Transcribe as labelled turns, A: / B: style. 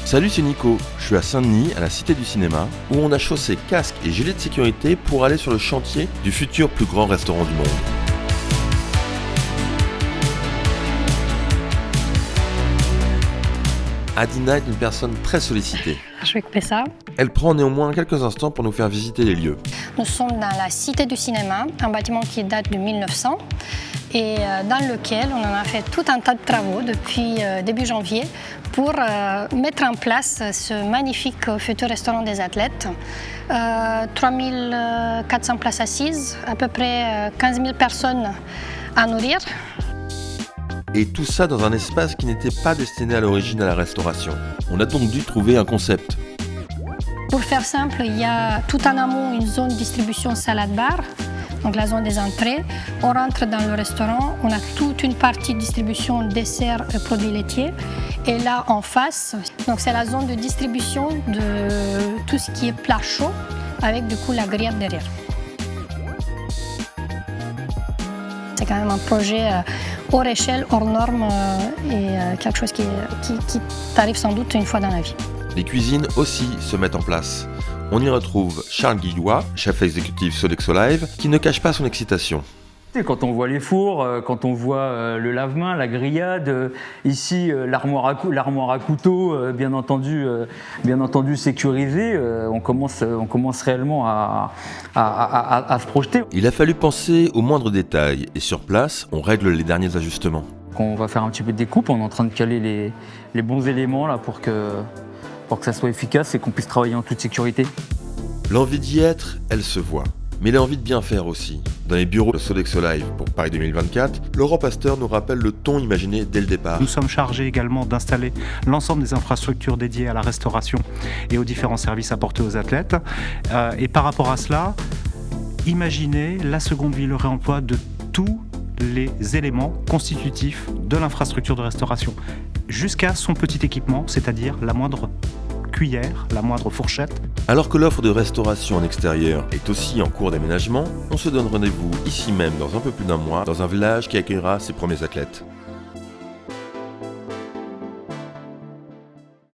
A: Salut, c'est Nico, je suis à Saint-Denis, à la Cité du Cinéma, où on a chaussé casque et gilet de sécurité pour aller sur le chantier du futur plus grand restaurant du monde. Adina est une personne très sollicitée.
B: Je vais couper ça.
A: Elle prend néanmoins quelques instants pour nous faire visiter les lieux.
B: Nous sommes dans la Cité du Cinéma, un bâtiment qui date de 1900 et dans lequel on en a fait tout un tas de travaux depuis début janvier pour mettre en place ce magnifique futur restaurant des athlètes. 3400 places assises, à peu près 15 000 personnes à nourrir.
A: Et tout ça dans un espace qui n'était pas destiné à l'origine à la restauration. On a donc dû trouver un concept.
B: Pour faire simple, il y a tout en amont une zone distribution salade-bar, donc la zone des entrées. On rentre dans le restaurant, on a toute une partie distribution desserts et produits laitiers. Et là, en face, donc c'est la zone de distribution de tout ce qui est plat chaud, avec du coup la grillade derrière. C'est quand même un projet hors échelle, hors norme et quelque chose qui t'arrive sans doute une fois dans la vie.
A: Les cuisines aussi se mettent en place. On y retrouve Charles Guillois, chef exécutif Sodexo Live, qui ne cache pas son excitation.
C: Quand on voit les fours, quand on voit le lave-main, la grillade, ici l'armoire à couteau, bien entendu sécurisée, on commence réellement à se projeter.
A: Il a fallu penser aux moindres détails et sur place, on règle les derniers ajustements.
C: On va faire un petit peu de découpe, on est en train de caler les bons éléments là, pour que ça soit efficace et qu'on puisse travailler en toute sécurité.
A: L'envie d'y être, elle se voit. Mais l'envie de bien faire aussi. Dans les bureaux de Sodexo Live pour Paris 2024, Laurent Pasteur nous rappelle le ton imaginé dès le départ.
D: Nous sommes chargés également d'installer l'ensemble des infrastructures dédiées à la restauration et aux différents services apportés aux athlètes. Et par rapport à cela, imaginez la seconde vie, le réemploi de tous les éléments constitutifs de l'infrastructure de restauration, jusqu'à son petit équipement, c'est-à-dire la moindre cuillère, la moindre fourchette.
A: Alors que l'offre de restauration en extérieur est aussi en cours d'aménagement, on se donne rendez-vous ici même dans un peu plus d'un mois, dans un village qui accueillera ses premiers athlètes.